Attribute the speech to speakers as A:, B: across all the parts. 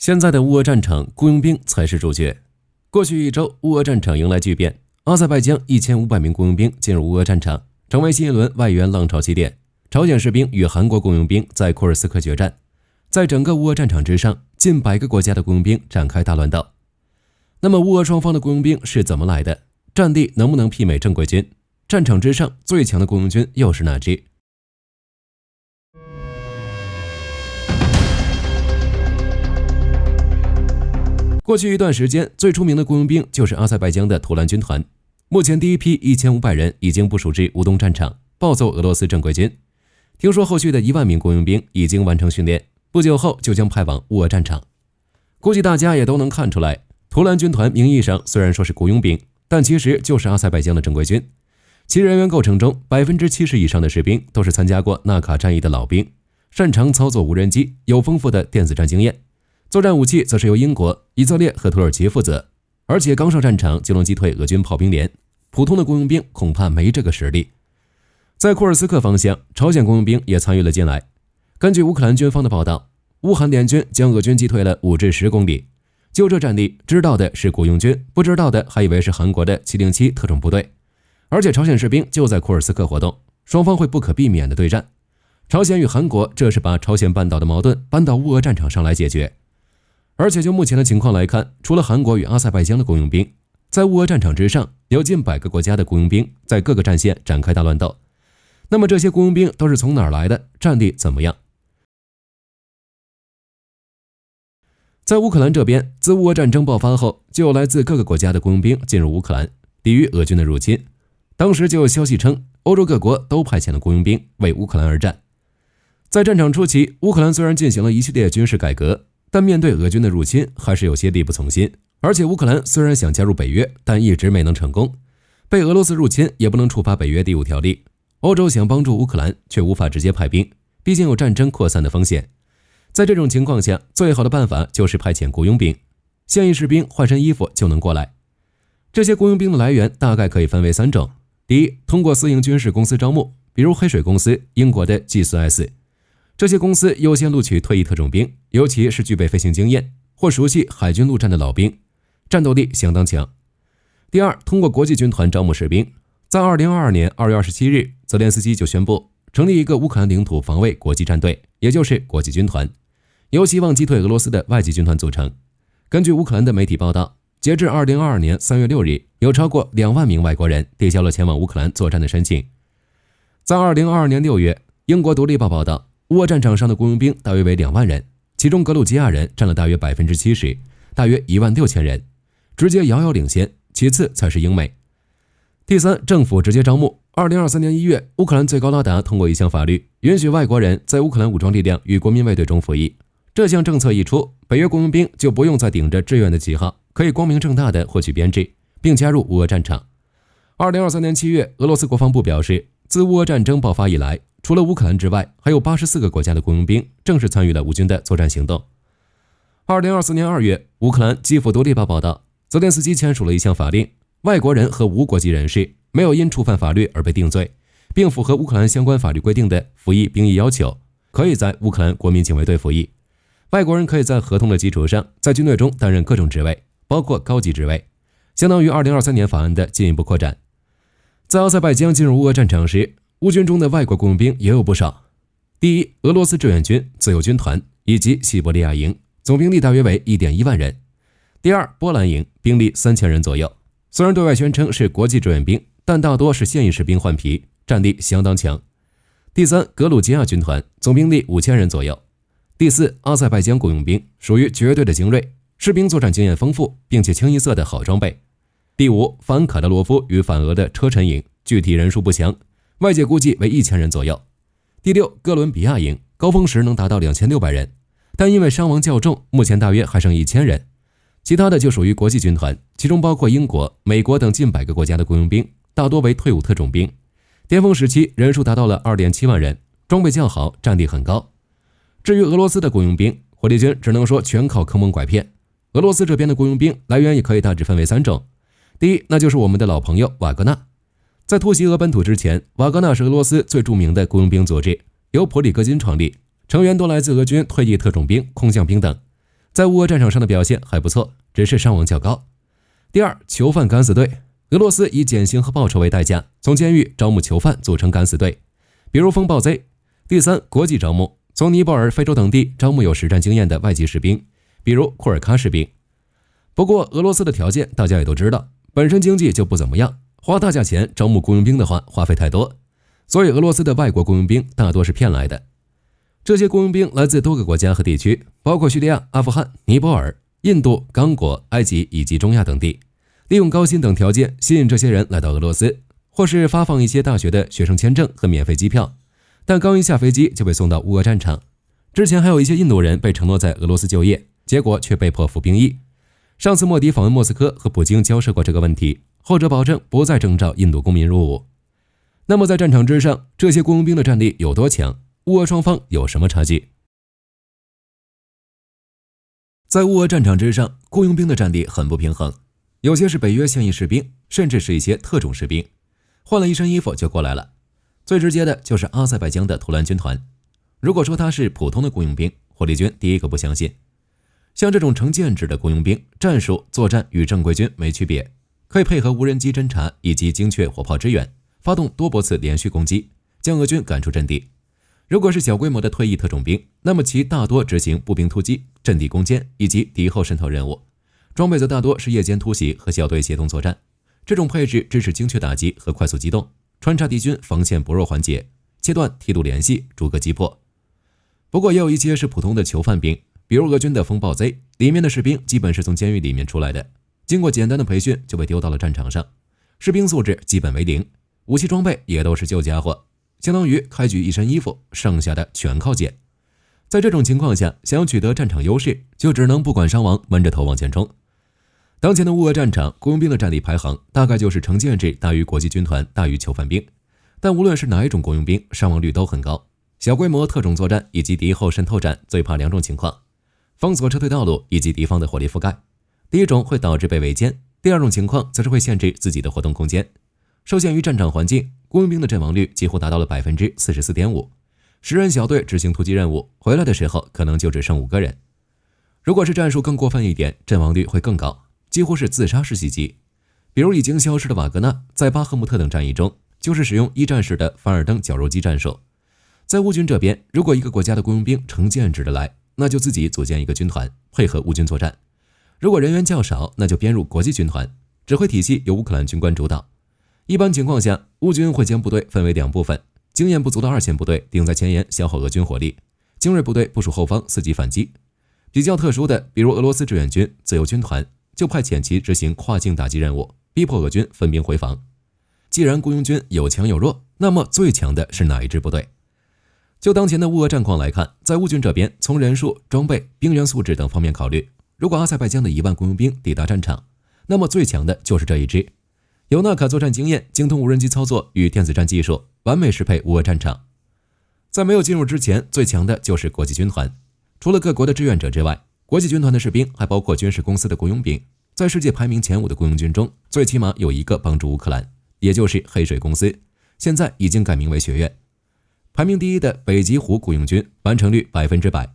A: 现在的乌俄战场，雇佣兵才是主角。过去一周，乌俄战场迎来巨变，阿塞拜疆1500名雇佣兵进入乌俄战场，成为新一轮外援浪潮起点。朝鲜士兵与韩国雇佣兵在库尔斯克决战，在整个乌俄战场之上，近100个国家的雇佣兵展开大乱斗。那么乌俄双方的雇佣兵是怎么来的？战力能不能媲美正规军？战场之上最强的雇佣军又是哪支？过去一段时间，最出名的雇佣兵就是阿塞拜疆的图兰军团。目前第一批1500人已经部署至乌东战场，暴揍俄罗斯正规军。听说后续的1万名雇佣兵已经完成训练，不久后就将派往乌俄战场。估计大家也都能看出来，图兰军团名义上虽然说是雇佣兵，但其实就是阿塞拜疆的正规军。其人员构成中，70%以上的士兵都是参加过纳卡战役的老兵，擅长操作无人机，有丰富的电子战经验。作战武器则是由英国、以色列和土耳其负责，而且刚上战场就能击退俄军炮兵连，普通的雇佣兵恐怕没这个实力。在库尔斯克方向，朝鲜雇佣兵也参与了进来。根据乌克兰军方的报道，乌韩联军将俄军击退了5至10公里。就这战力，知道的是雇佣军，不知道的还以为是韩国的707特种部队。而且朝鲜士兵就在库尔斯克活动，双方会不可避免的对战。朝鲜与韩国这是把朝鲜半岛的矛盾搬到乌俄战场上来解决。而且就目前的情况来看，除了韩国与阿塞拜疆的雇佣兵，在乌俄战场之上，有近100个国家的雇佣兵在各个战线展开大乱斗。那么这些雇佣兵都是从哪儿来的？战力怎么样？在乌克兰这边，自乌俄战争爆发后，就有来自各个国家的雇佣兵进入乌克兰，抵御俄军的入侵。当时就有消息称，欧洲各国都派遣了雇佣兵为乌克兰而战。在战场初期，乌克兰虽然进行了一系列军事改革，但面对俄军的入侵还是有些力不从心。而且乌克兰虽然想加入北约，但一直没能成功。被俄罗斯入侵也不能触发北约第5条例。欧洲想帮助乌克兰，却无法直接派兵，毕竟有战争扩散的风险。在这种情况下，最好的办法就是派遣雇佣兵，现役士兵换身衣服就能过来。这些雇佣兵的来源大概可以分为3种。第一，通过私营军事公司招募，比如黑水公司、英国的 G4S。这些公司优先录取退役特种兵，尤其是具备飞行经验或熟悉海军陆战的老兵，战斗力相当强。第二，通过国际军团招募士兵。在2022年2月27日，泽连斯基就宣布成立一个乌克兰领土防卫国际战队，也就是国际军团，由希望击退俄罗斯的外籍军团组成。根据乌克兰的媒体报道，截至2022年3月6日，有超过2万名外国人递交了前往乌克兰作战的申请。在2022年6月，英国独立报报道，乌俄战场上的雇佣兵大约为2万人，其中格鲁吉亚人占了大约 70%， 大约16000人，直接遥遥领先，其次才是英美。第三，政府直接招募。2023年1月，乌克兰最高拉达通过一项法律，允许外国人在乌克兰武装力量与国民卫队中服役。这项政策一出，北约雇佣兵就不用再顶着志愿的旗号，可以光明正大地获取编制，并加入乌俄战场。2023年7月，俄罗斯国防部表示，自乌俄战争爆发以来，除了乌克兰之外，还有84个国家的雇佣兵正式参与了乌军的作战行动。2024年2月，乌克兰基辅独立报报道，泽连斯基签署了一项法令，外国人和无国籍人士没有因触犯法律而被定罪，并符合乌克兰相关法律规定的服役兵役要求，可以在乌克兰国民警卫队服役。外国人可以在合同的基础上在军队中担任各种职位，包括高级职位，相当于2023年法案的进一步扩展。在阿塞拜疆进入乌俄战场时，乌军中的外国雇佣兵也有不少。第一，俄罗斯志愿军、自由军团以及西伯利亚营，总兵力大约为 1.1 万人。第二，波兰营，兵力3000人左右。虽然对外宣称是国际志愿兵，但大多是现役士兵换皮，战力相当强。第三，格鲁吉亚军团，总兵力5000人左右。第四，阿塞拜疆雇佣兵，属于绝对的精锐，士兵作战经验丰富，并且清一色的好装备。第五，反卡德罗夫与反俄的车臣营，具体人数不详，外界估计为1000人左右。第六，哥伦比亚营，高峰时能达到2600人，但因为伤亡较重，目前大约还剩1000人。其他的就属于国际军团，其中包括英国、美国等近100个国家的雇佣兵，大多为退伍特种兵。巅峰时期人数达到了 2.7 万人，装备较好，战力很高。至于俄罗斯的雇佣兵，火力军只能说全靠坑蒙拐骗。俄罗斯这边的雇佣兵来源也可以大致分为3种。第一，那就是我们的老朋友瓦格纳。在突袭俄本土之前，瓦格纳是俄罗斯最著名的雇佣兵组织，由普里戈金创立，成员多来自俄军退役特种兵、空降兵等。在乌俄战场上的表现还不错，只是伤亡较高。第二，囚犯敢死队，俄罗斯以减刑和报酬为代价，从监狱招募囚犯组成敢死队，比如风暴贼。第三，国际招募，从尼泊尔、非洲等地招募有实战经验的外籍士兵，比如库尔喀士兵。不过俄罗斯的条件大家也都知道，本身经济就不怎么样，花大价钱招募雇佣兵的话花费太多，所以俄罗斯的外国雇佣兵大多是骗来的。这些雇佣兵来自多个国家和地区，包括叙利亚、阿富汗、尼泊尔、印度、刚果、埃及以及中亚等地，利用高薪等条件吸引这些人来到俄罗斯，或是发放一些大学的学生签证和免费机票，但刚一下飞机就被送到乌俄战场。之前还有一些印度人被承诺在俄罗斯就业，结果却被迫服兵役。上次莫迪访问莫斯科和普京交涉过这个问题，后者保证不再征召印度公民入伍。那么在战场之上，这些雇佣兵的战力有多强？乌俄双方有什么差距？在乌俄战场之上，雇佣兵的战力很不平衡，有些是北约现役士兵，甚至是一些特种士兵，换了一身衣服就过来了。最直接的就是阿塞拜疆的图兰军团，如果说他是普通的雇佣兵，火力军第一个不相信。像这种成建制的雇佣兵，战术作战与正规军没区别，可以配合无人机侦察以及精确火炮支援，发动多波次连续攻击，将俄军赶出阵地。如果是小规模的退役特种兵，那么其大多执行步兵突击、阵地攻坚以及敌后渗透任务，装备则大多是夜间突袭和小队协同作战。这种配置支持精确打击和快速机动，穿插敌军防线薄弱环节，切断梯度联系，逐个击破。不过也有一些是普通的囚犯兵，比如俄军的风暴贼，里面的士兵基本是从监狱里面出来的，经过简单的培训就被丢到了战场上，士兵素质基本为零，武器装备也都是旧家伙，相当于开局一身衣服，剩下的全靠捡。在这种情况下，想要取得战场优势，就只能不管伤亡，闷着头往前冲。当前的乌俄战场，雇佣兵的战力排行大概就是成建制大于国际军团大于囚犯兵，但无论是哪一种雇佣兵，伤亡率都很高。小规模特种作战以及敌后渗透战最怕两种情况：封锁撤退道路以及敌方的火力覆盖。第一种会导致被围歼，第二种情况则是会限制自己的活动空间。受限于战场环境，雇佣兵的阵亡率几乎达到了 44.5%， 10人小队执行突击任务，回来的时候可能就只剩5个人。如果是战术更过分一点，阵亡率会更高，几乎是自杀式袭击。比如已经消失的瓦格纳，在巴赫穆特等战役中，就是使用一战式的凡尔登绞肉机战术。在乌军这边，如果一个国家的雇佣兵成建制的来，那就自己组建一个军团，配合乌军作战。如果人员较少，那就编入国际军团，指挥体系由乌克兰军官主导。一般情况下，乌军会将部队分为2部分，经验不足的二线部队顶在前沿消耗俄军火力，精锐部队部署后方伺机反击。比较特殊的，比如俄罗斯志愿军、自由军团，就派遣其执行跨境打击任务，逼迫俄军分兵回防。既然雇佣军有强有弱，那么最强的是哪一支部队？就当前的乌俄战况来看，在乌军这边，从人数、装备、兵员素质等方面考虑，如果阿塞拜疆的1万雇佣兵抵达战场，那么最强的就是这一支。有纳卡作战经验，精通无人机操作与电子战技术，完美适配乌俄战场。在没有进入之前，最强的就是国际军团。除了各国的志愿者之外，国际军团的士兵还包括军事公司的雇佣兵。在世界排名前5的雇佣军中，最起码有一个帮助乌克兰，也就是黑水公司，现在已经改名为学院。排名第1的北极狐雇佣军完成率100%。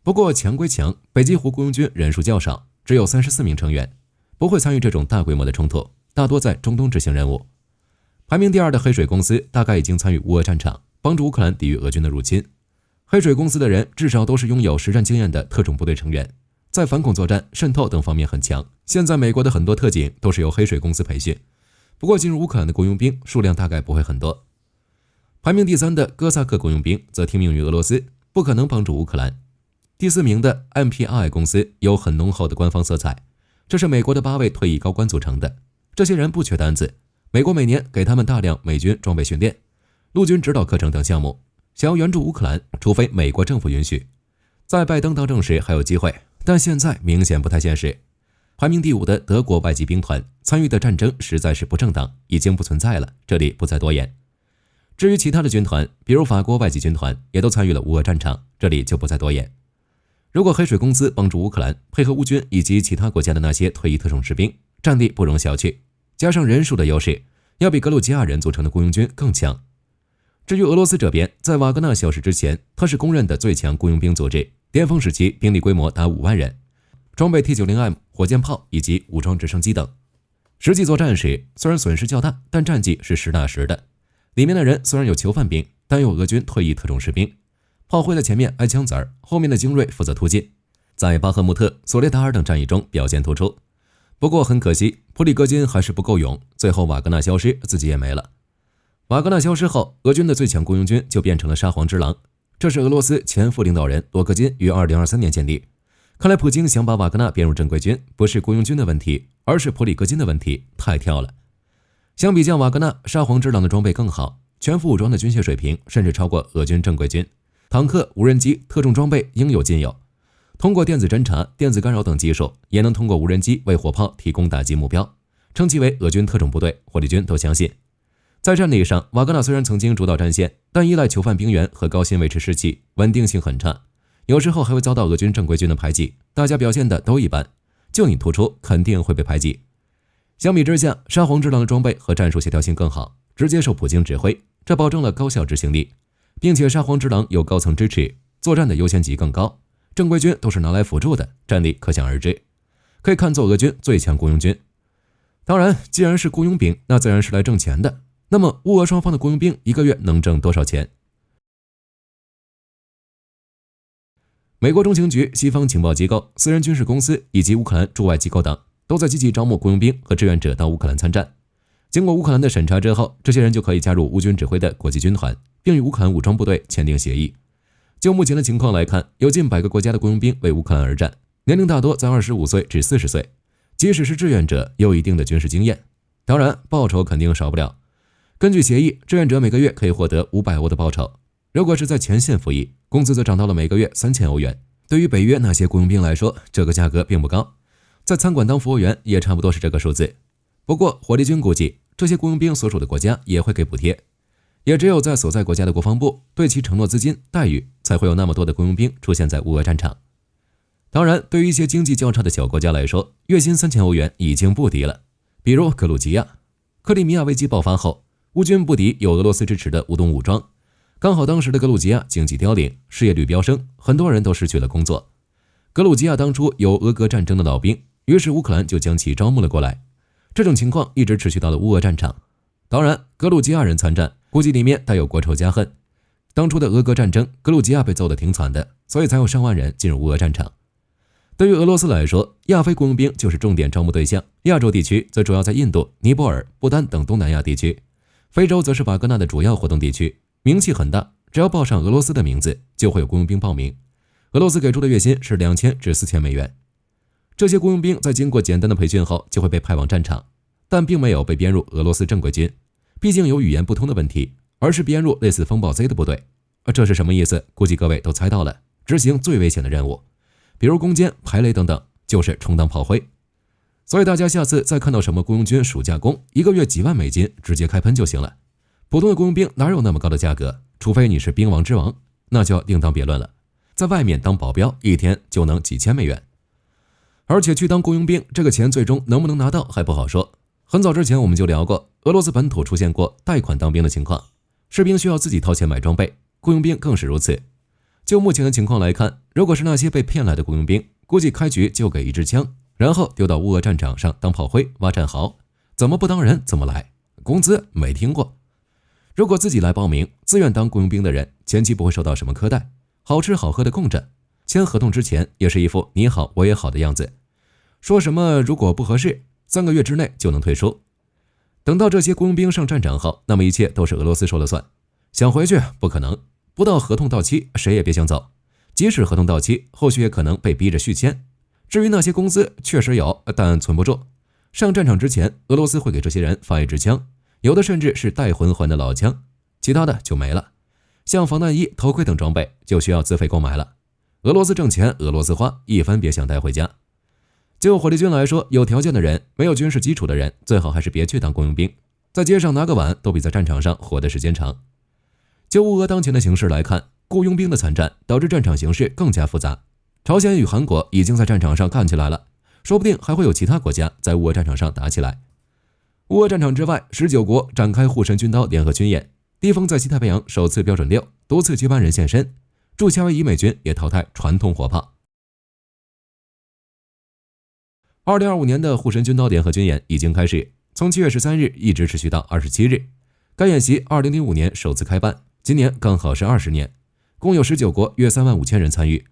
A: 不过强归强，北极狐雇佣军人数较少，只有34名成员，不会参与这种大规模的冲突，大多在中东执行任务。排名第2的黑水公司大概已经参与乌俄战场，帮助乌克兰抵御俄军的入侵。黑水公司的人至少都是拥有实战经验的特种部队成员，在反恐作战、渗透等方面很强。现在美国的很多特警都是由黑水公司培训，不过进入乌克兰的雇佣兵数量大概不会很多。排名第3的哥萨克雇佣兵则听命于俄罗斯，不可能帮助乌克兰。第4名的 MPRI 公司有很浓厚的官方色彩，这是美国的8位退役高官组成的。这些人不缺单子，美国每年给他们大量美军装备训练、陆军指导课程等项目，想要援助乌克兰，除非美国政府允许。在拜登当政时还有机会，但现在明显不太现实。排名第5的德国外籍兵团参与的战争实在是不正当，已经不存在了，这里不再多言。至于其他的军团，比如法国外籍军团，也都参与了乌俄战场，这里就不再多言。如果黑水公司帮助乌克兰，配合乌军以及其他国家的那些退役特种士兵，战力不容小觑，加上人数的优势，要比格鲁吉亚人组成的雇佣军更强。至于俄罗斯这边，在瓦格纳消失之前，它是公认的最强雇佣兵组织，巅峰时期兵力规模达5万人，装备 T90M 火箭炮以及武装直升机等。实际作战时，虽然损失较大，但战绩是实打实的。里面的人虽然有囚犯兵，但有俄军退役特种士兵。炮灰在前面挨枪子儿，后面的精锐负责突进，在巴赫穆特、索列达尔等战役中表现突出。不过很可惜，普里戈金还是不够勇，最后瓦格纳消失，自己也没了。瓦格纳消失后，俄军的最强雇佣军就变成了沙皇之狼，这是俄罗斯前副领导人罗戈金于2023年建立。看来普京想把瓦格纳编入正规军，不是雇佣军的问题，而是普里戈金的问题，太跳了。相比较瓦格纳，沙皇之狼的装备更好，全副武装的军械水平甚至超过俄军正规军，坦克、无人机、特种装备应有尽有。通过电子侦察、电子干扰等技术，也能通过无人机为火炮提供打击目标，称其为俄军特种部队，火力军都相信。在战力上，瓦格纳虽然曾经主导战线，但依赖囚犯兵员和高薪维持士气，稳定性很差，有时候还会遭到俄军正规军的排挤，大家表现的都一般，就你突出，肯定会被排挤。相比之下，沙皇之狼的装备和战术协调性更好，直接受普京指挥，这保证了高效执行力，并且沙皇之狼有高层支持，作战的优先级更高，正规军都是拿来辅助的，战力可想而知，可以看作俄军最强雇佣军。当然，既然是雇佣兵，那自然是来挣钱的。那么乌俄双方的雇佣兵一个月能挣多少钱？美国中情局、西方情报机构、私人军事公司以及乌克兰驻外机构等都在积极招募雇佣兵和志愿者到乌克兰参战。经过乌克兰的审查之后，这些人就可以加入乌军指挥的国际军团，并与乌克兰武装部队签订协议。就目前的情况来看，有近100个国家的雇佣兵为乌克兰而战，年龄大多在25岁至40岁，即使是志愿者，也有一定的军事经验。当然，报酬肯定少不了。根据协议，志愿者每个月可以获得500欧的报酬，如果是在前线服役，工资则涨到了每个月3000欧元。对于北约那些雇佣兵来说，这个价格并不高，在餐馆当服务员也差不多是这个数字。不过火力军估计，这些雇佣兵所属的国家也会给补贴，也只有在所在国家的国防部对其承诺资金待遇，才会有那么多的雇佣兵出现在乌俄战场。当然，对于一些经济较差的小国家来说，月薪3000欧元已经不低了。比如格鲁吉亚，克里米亚危机爆发后，乌军不敌有俄罗斯支持的乌东武装，刚好当时的格鲁吉亚经济凋零，失业率飙升，很多人都失去了工作。格鲁吉亚当初有俄格战争的老兵，于是乌克兰就将其招募了过来。这种情况一直持续到了乌俄战场。当然，格鲁吉亚人参战，估计里面带有国仇家恨。当初的俄格战争，格鲁吉亚被揍得挺惨的，所以才有上万人进入乌俄战场。对于俄罗斯来说，亚非雇佣兵就是重点招募对象，亚洲地区则主要在印度、尼泊尔、不丹等东南亚地区。非洲则是瓦格纳的主要活动地区，名气很大，只要报上俄罗斯的名字，就会有雇佣兵报名。俄罗斯给出的月薪是2000至4000美元。这些雇佣兵在经过简单的培训后，就会被派往战场，但并没有被编入俄罗斯正规军，毕竟有语言不通的问题，而是编入类似风暴 Z 的部队。这是什么意思？估计各位都猜到了，执行最危险的任务，比如攻坚、排雷等等，就是充当炮灰。所以大家下次再看到什么雇佣军暑假工，一个月几万美金，直接开喷就行了。普通的雇佣兵哪有那么高的价格？除非你是兵王之王，那就要另当别论了。在外面当保镖，一天就能几千美元。而且去当雇佣兵，这个钱最终能不能拿到还不好说。很早之前我们就聊过，俄罗斯本土出现过贷款当兵的情况，士兵需要自己掏钱买装备，雇佣兵更是如此。就目前的情况来看，如果是那些被骗来的雇佣兵，估计开局就给一支枪，然后丢到乌俄战场上当炮灰挖战壕，怎么不当人怎么来，工资没听过。如果自己来报名自愿当雇佣兵的人，前期不会受到什么苛待，好吃好喝的供着，签合同之前也是一副你好我也好的样子，说什么如果不合适3个月之内就能退出。等到这些雇佣兵上战场后，那么一切都是俄罗斯说了算，想回去不可能，不到合同到期谁也别想走，即使合同到期，后续也可能被逼着续签。至于那些工资确实有，但存不住。上战场之前，俄罗斯会给这些人发一支枪，有的甚至是带魂环的老枪，其他的就没了。像防弹衣、头盔等装备就需要自费购买了。俄罗斯挣钱，俄罗斯花，一分别想带回家。就火力军来说，有条件的人，没有军事基础的人，最好还是别去当雇佣兵，在街上拿个碗都比在战场上活的时间长。就乌俄当前的形势来看，雇佣兵的参战导致战场形势更加复杂。朝鲜与韩国已经在战场上干起来了，说不定还会有其他国家在乌俄战场上打起来。乌俄战场之外，19国展开护身军刀联合军演，低风在西太平洋首次标准6多次接班人现身，驻夏威夷美军也淘汰传统火炮。2025年的护神军刀联合军演已经开始，从7月13日一直持续到27日。该演习2005年首次开办，今年刚好是20年，共有19国约3万5千人参与。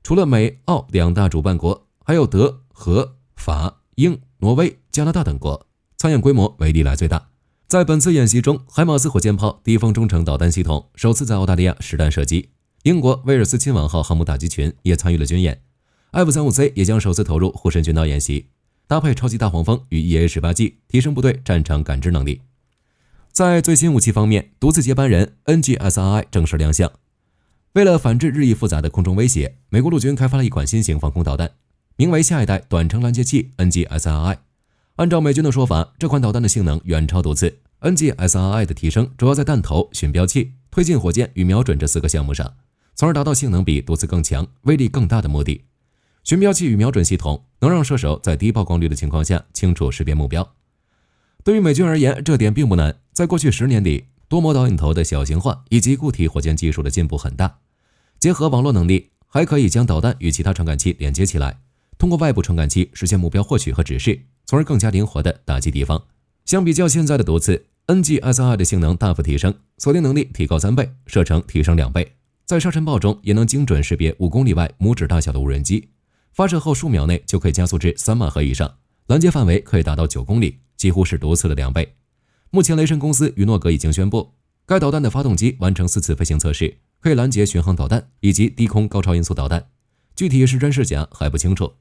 A: 除了美、澳两大主办国，还有德、荷、法、英、挪威、加拿大等国，参演规模为历来最大。在本次演习中，海马斯火箭炮低风中程导弹系统首次在澳大利亚实弹射击，英国威尔斯亲王号航母打击群也参与了军演。F-35C 也将首次投入护神军刀演习，搭配超级大黄蜂与 EA-18G， 提升部队战场感知能力。在最新武器方面，独自接班人 NGSRI 正式亮相。为了反制日益复杂的空中威胁，美国陆军开发了一款新型防空导弹，名为下一代短程拦截器 NGSRI。按照美军的说法，这款导弹的性能远超毒刺。NGSRI 的提升主要在弹头、巡标器、推进火箭与瞄准这4个项目上，从而达到性能比毒刺更强、威力更大的目的。巡标器与瞄准系统能让射手在低曝光率的情况下清楚识别目标。对于美军而言，这点并不难。在过去10年里，多模导引头的小型化以及固体火箭技术的进步很大，结合网络能力，还可以将导弹与其他传感器连接起来，通过外部传感器实现目标获取和指示，从而更加灵活地打击敌方。相比较现在的毒刺， NGSRI 的性能大幅提升，锁定能力提高3倍，射程提升2倍，在沙尘暴中也能精准识别5公里外拇指大小的无人机，发射后数秒内就可以加速至3马赫以上，拦截范围可以达到9公里，几乎是毒刺的2倍。目前雷神公司与诺格已经宣布，该导弹的发动机完成4次飞行测试，可以拦截巡航导弹以及低空高超音速导弹，具体是真是假还不清楚。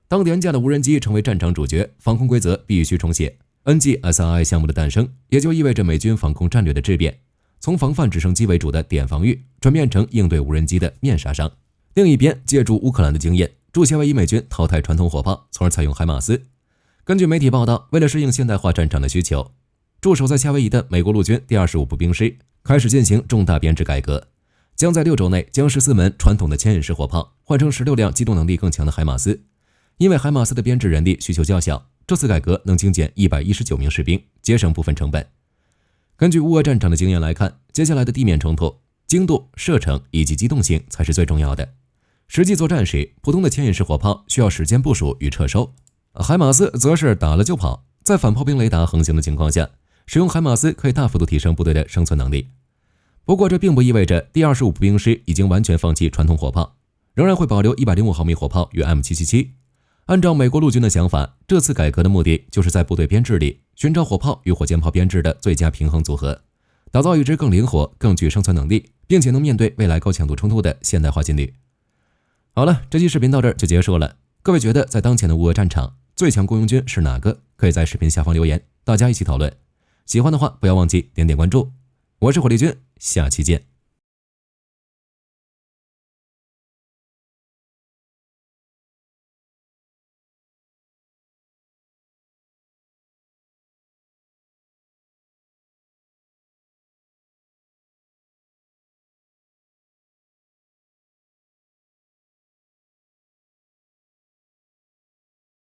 A: 当廉价的无人机成为战场主角，防空规则必须重写。NGSRI 项目的诞生，也就意味着美军防空战略的质变，从防范直升机为主的点防御，转变成应对无人机的面杀伤。另一边，借助乌克兰的经验，驻夏威夷美军淘汰传统火炮，从而采用海马斯。根据媒体报道，为了适应现代化战场的需求，驻守在夏威夷的美国陆军第25步兵师开始进行重大编制改革，将在6周内将14门传统的牵引式火炮换成16辆机动能力更强的海马斯。因为海马斯的编制人力需求较小，这次改革能精简119名士兵，节省部分成本。根据乌俄战场的经验来看，接下来的地面冲突，精度、射程以及机动性才是最重要的。实际作战时，普通的牵引式火炮需要时间部署与撤收，海马斯则是打了就跑。在反炮兵雷达横行的情况下，使用海马斯可以大幅度提升部队的生存能力。不过这并不意味着第25步兵师已经完全放弃传统火炮，仍然会保留105毫米火炮与 M777。按照美国陆军的想法，这次改革的目的就是在部队编制里寻找火炮与火箭炮编制的最佳平衡组合，打造一支更灵活、更具生存能力，并且能面对未来高强度冲突的现代化军旅。好了，这期视频到这儿就结束了。各位觉得在当前的乌俄战场，最强雇佣军是哪个？可以在视频下方留言，大家一起讨论。喜欢的话不要忘记点点关注。我是火力军，下期见。